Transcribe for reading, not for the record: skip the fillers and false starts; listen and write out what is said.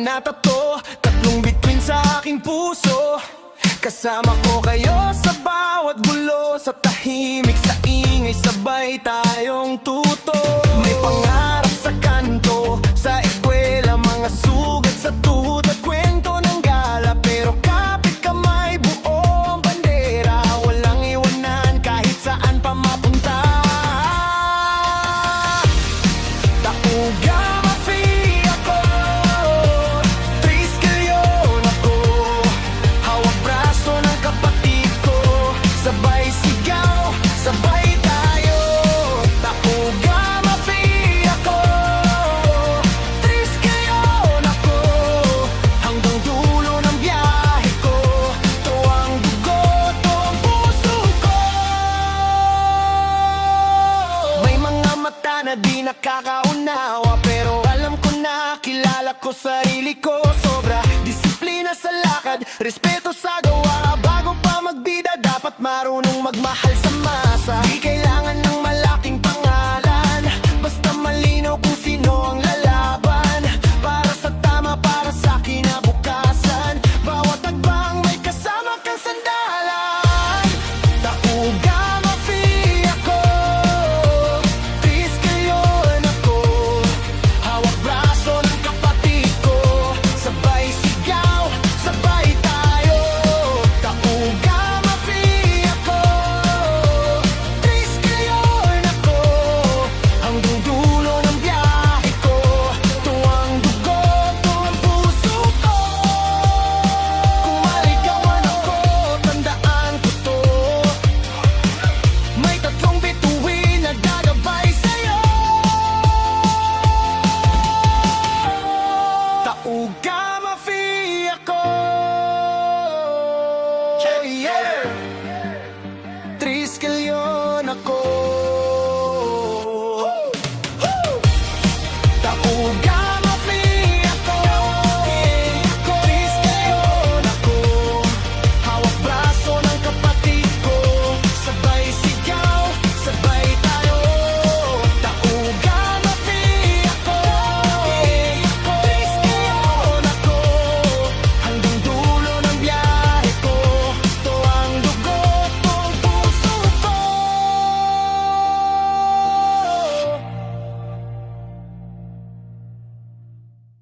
na tatlong bituin sa aking puso. Kasama ko kayo sa bawat gulo, sa tahimik, sa ingay, sabay tayong tuto. May pangarap sa kanto, sa eskwela, mga sugat sa tuhod at kwento ng gala. Pero kapit kamay, buo ang bandera, walang iwanan kahit saan pa mapunta. Tauga Mafia ako, Triskelion ako, hawak braso ng kapatid ko, sabay sigaw, sabay tayo. Tauga Mafia ako, Triskelion ako, hanggang dulo ng biyahe ko. To ang dugo, to ang puso ko. May mga mata na di nakakaunawa, pero alam ko na kilala ko sarili ko. Sobra disiplina sa lakad, respeto sa gawa. Bago pa magbida, dapat marunong magmahal sa masa. Di kailangan ng malaking pangalan, basta malinaw kung sino ang lalaban. Para sa tama, para sa kinabukasan, bawat tagbang may kasama kang sandalan. Tauga Mafia ako, Triskelion ako, hawak braso ng kapatid ko, sabay sigaw, sabay tayo. Tauga Mafia ako, Triskelion ako, hanggang dulo ng biyahe ko. Tuwang dugo, tuwang puso ko. Kung maligawan ako, tandaan ko to. May tatlong bituin na gagabay sa'yo. Tauga